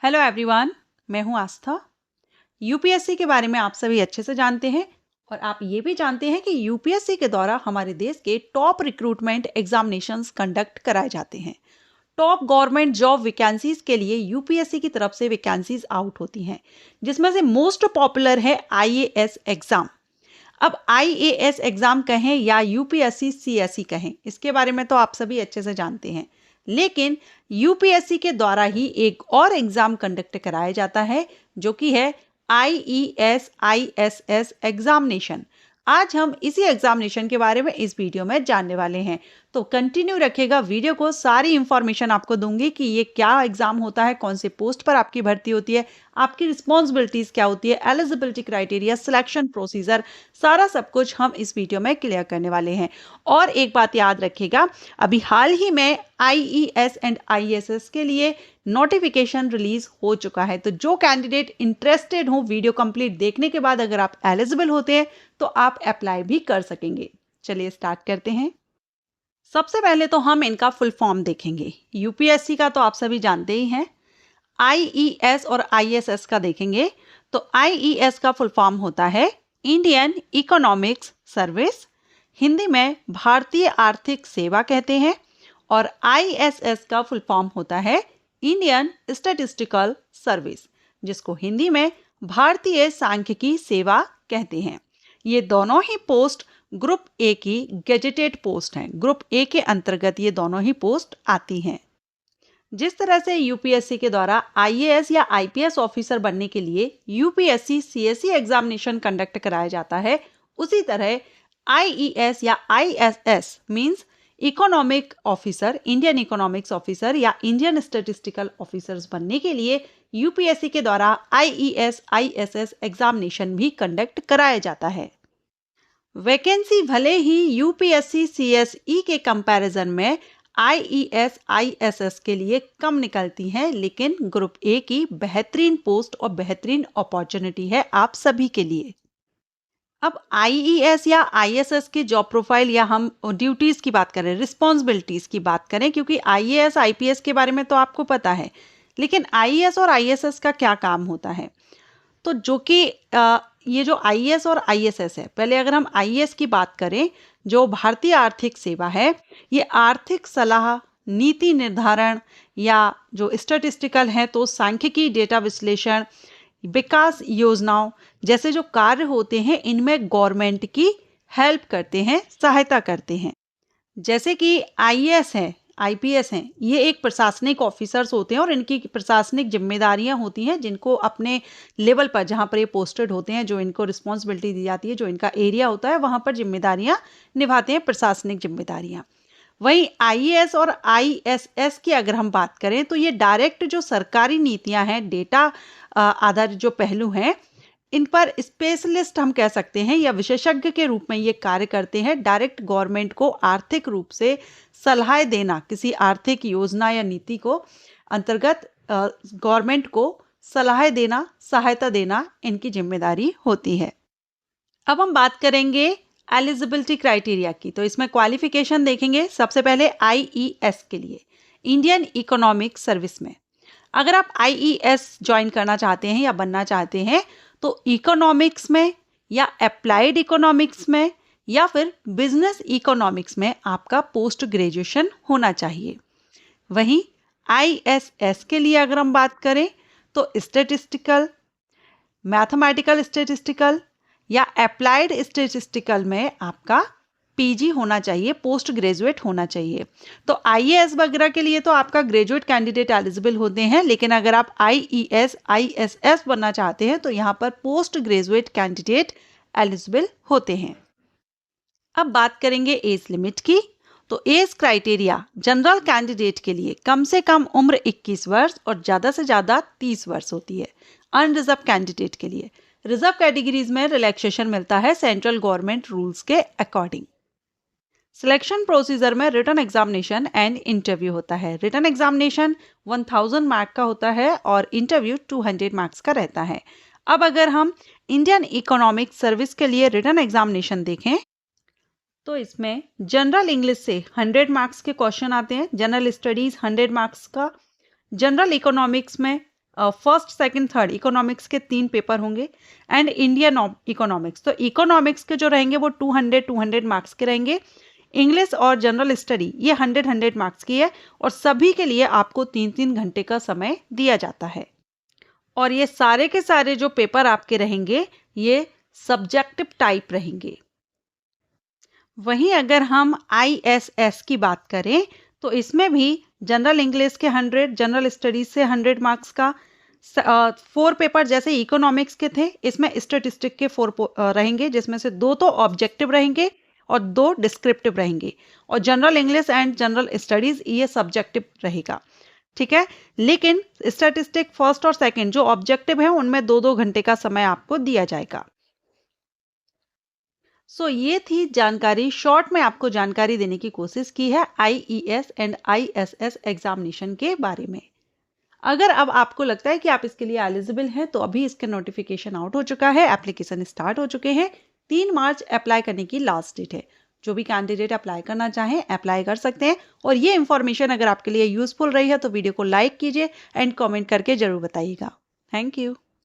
Hello everyone, मैं हूं आस्था। UPSC के बारे में आप सभी अच्छे से जानते हैं और आप ये भी जानते हैं कि यूपीएससी के द्वारा हमारे देश के टॉप रिक्रूटमेंट एग्जामिनेशंस कंडक्ट कराए जाते हैं। टॉप गवर्नमेंट जॉब वैकेंसीज के लिए यूपीएससी की तरफ से वैकेंसीज आउट होती हैं, जिसमें से मोस्ट पॉपुलर है आईएएस एग्जाम। अब आईएएस एग्जाम कहें या यूपीएससी सीएसई कहें, इसके बारे में तो आप सभी अच्छे से जानते हैं। लेकिन यूपीएससी के द्वारा ही एक और एग्जाम कंडक्ट कराया जाता है, जो कि है आईईएस आईएसएस एग्जामिनेशन। आज हम इसी एग्जामिनेशन के बारे में इस वीडियो में जानने वाले हैं, तो कंटिन्यू रखिएगा वीडियो को। सारी इंफॉर्मेशन आपको दूंगी कि ये क्या एग्जाम होता है, कौन से पोस्ट पर आपकी भर्ती होती है, आपकी रिस्पॉन्सिबिलिटीज क्या होती है, एलिजिबिलिटी क्राइटेरिया, सिलेक्शन प्रोसीजर, सारा सब कुछ हम इस वीडियो में क्लियर करने वाले हैं। और एक बात याद रखिएगा, अभी हाल ही में आईईएस एंड आईएसएस के लिए नोटिफिकेशन रिलीज हो चुका है, तो जो कैंडिडेट इंटरेस्टेड हो वीडियो कंप्लीट देखने के बाद अगर आप एलिजिबल होते हैं तो आप अप्लाई भी कर सकेंगे। चलिए स्टार्ट करते हैं। सबसे पहले तो हम इनका फुल फॉर्म देखेंगे। यूपीएससी का तो आप सभी जानते ही हैं। आईईएस और आईएसएस का देखेंगे तो आईईएस का फुल फॉर्म होता है इंडियन इकोनॉमिक्स सर्विस, हिंदी में भारतीय आर्थिक सेवा कहते हैं। और आईएसएस का फुल फॉर्म होता है इंडियन स्टैटिस्टिकल सर्विस, जिसको हिंदी में भारतीय सांख्यिकी सेवा कहते हैं। ये दोनों ही पोस्ट ग्रुप ए की गेजेटेड पोस्ट हैं। ग्रुप ए के अंतर्गत ये दोनों ही पोस्ट आती हैं। जिस तरह से यूपीएससी के द्वारा आईएएस या आईपीएस ऑफिसर बनने के लिए यूपीएससी सीएसई एग्जामिनेशन कंडक्ट कराया जाता है, उसी तरह आईईएस या ISS means economic officer, Indian economics officer या इंडियन स्टैटिस्टिकल ऑफिसर्स बनने के लिए यूपीएससी के द्वारा आईईएस आईएसएस एग्जामिनेशन भी कंडक्ट कराया जाता है। वैकेंसी भले ही यूपीएससी सीएसई के कंपैरिजन में आईईएस आईएसएस के लिए कम निकलती हैं, लेकिन ग्रुप ए की बेहतरीन पोस्ट और बेहतरीन अपॉर्चुनिटी है आप सभी के लिए। अब आईईएस या आईएसएस की जॉब प्रोफाइल या हम ड्यूटीज की बात करें, रिस्पॉन्सिबिलिटीज की बात करें, क्योंकि आईएएस आईपीएस के बारे में तो आपको पता है, लेकिन आईएएस और आईएसएस का क्या काम होता है। तो जो कि ये जो आईएएस और आईएसएस है, पहले अगर हम आईएएस की बात करें, जो भारतीय आर्थिक सेवा है, ये आर्थिक सलाह, नीति निर्धारण या जो स्टैटिस्टिकल है तो सांख्यिकी, डेटा विश्लेषण, विकास योजनाओं जैसे जो कार्य होते हैं, इनमें गवर्नमेंट की हेल्प करते हैं, सहायता करते हैं। जैसे कि आईएएस है, आईपीएस हैं, ये एक प्रशासनिक ऑफिसर्स होते हैं और इनकी प्रशासनिक जिम्मेदारियां होती हैं, जिनको अपने लेवल पर जहां पर ये पोस्टेड होते हैं, जो इनको रिस्पॉन्सिबिलिटी दी जाती है, जो इनका एरिया होता है, वहां पर जिम्मेदारियां निभाते हैं, प्रशासनिक जिम्मेदारियां। वहीं आईएएस और आईएसएस की अगर हम बात करें तो ये डायरेक्ट जो सरकारी नीतियां हैं, डेटा आधारित जो पहलू हैं, इन पर स्पेशलिस्ट हम कह सकते हैं या विशेषज्ञ के रूप में ये कार्य करते हैं। डायरेक्ट गवर्नमेंट को आर्थिक रूप से सलाह देना, किसी आर्थिक योजना या नीति को अंतर्गत गवर्नमेंट को सलाह देना, सहायता देना इनकी जिम्मेदारी होती है। अब हम बात करेंगे एलिजिबिलिटी क्राइटेरिया की, तो इसमें क्वालिफिकेशन देखेंगे। सबसे पहले आईईएस के लिए, इंडियन इकोनॉमिक सर्विस में अगर आप आईईएस ज्वाइन करना चाहते हैं या बनना चाहते हैं तो इकोनॉमिक्स में या अप्लाइड इकोनॉमिक्स में या फिर बिजनेस इकोनॉमिक्स में आपका पोस्ट ग्रेजुएशन होना चाहिए। वहीं आईएसएस के लिए अगर हम बात करें तो स्टैटिस्टिकल, मैथमेटिकल स्टैटिस्टिकल या अप्लाइड स्टैटिस्टिकल में आपका पीजी होना चाहिए, पोस्ट ग्रेजुएट होना चाहिए। तो आईएएस वगैरह के लिए तो आपका ग्रेजुएट कैंडिडेट एलिजिबल होते हैं, लेकिन अगर आप आईईएस आईएसएस बनना चाहते हैं तो यहाँ पर पोस्ट ग्रेजुएट कैंडिडेट एलिजिबल होते हैं। अब बात करेंगे एज लिमिट की, तो एज क्राइटेरिया जनरल कैंडिडेट के लिए कम से कम उम्र 21 वर्ष और ज़्यादा से ज़्यादा 30 वर्ष होती है। अनरिजर्व कैंडिडेट के लिए रिजर्व कैटेगरीज में रिलैक्सेशन मिलता है सेंट्रल गवर्नमेंट रूल्स के अकॉर्डिंग। सिलेक्शन प्रोसीजर में रिटन एग्जामिनेशन एंड इंटरव्यू होता है। रिटन एग्जामिनेशन 1000 मार्क का होता है और इंटरव्यू 200 मार्क्स का रहता है। अब अगर हम इंडियन इकोनॉमिक सर्विस के लिए रिटन एग्जामिनेशन देखें तो इसमें जनरल इंग्लिश से 100 मार्क्स के क्वेश्चन आते हैं, जनरल स्टडीज 100 मार्क्स का, जनरल इकोनॉमिक्स में फर्स्ट सेकंड थर्ड इकोनॉमिक्स के 3 पेपर होंगे एंड इंडियन इकोनॉमिक्स। तो इकोनॉमिक्स के जो रहेंगे वो 200 मार्क्स के रहेंगे। इंग्लिश और जनरल स्टडी ये 100 मार्क्स की है और सभी के लिए आपको 3-3 घंटे का समय दिया जाता है। और ये सारे के सारे जो पेपर आपके रहेंगे ये सब्जेक्टिव टाइप रहेंगे। वहीं अगर हम ISS की बात करें तो इसमें भी जनरल इंग्लिश के 100, जनरल स्टडीज से 100 मार्क्स का 4 पेपर जैसे इकोनॉमिक्स के थे, इसमें स्टैटिस्टिक के 4 रहेंगे, जिसमें से 2 तो ऑब्जेक्टिव रहेंगे और 2 डिस्क्रिप्टिव रहेंगे। और general English and general studies ये सब्जेक्टिव रहेगा, ठीक है। लेकिन स्टैटिस्टिक फर्स्ट और सेकंड जो ऑब्जेक्टिव है उनमें 2-2 घंटे का समय आपको दिया जाएगा। सो ये थी जानकारी, शॉर्ट में आपको जानकारी देने की कोशिश की है IES एंड ISS एग्जामिनेशन के बारे में। अगर अब आपको लगता है कि आप इसके लिए एलिजिबल हैं तो अभी इसका नोटिफिकेशन आउट हो चुका है, एप्लीकेशन स्टार्ट हो चुके हैं। 3 मार्च अप्लाई करने की लास्ट डेट है। जो भी कैंडिडेट अप्लाई करना चाहें अप्लाई कर सकते हैं। और ये इंफॉर्मेशन अगर आपके लिए यूजफुल रही है तो वीडियो को लाइक कीजिए एंड कमेंट करके जरूर बताइएगा। Thank you.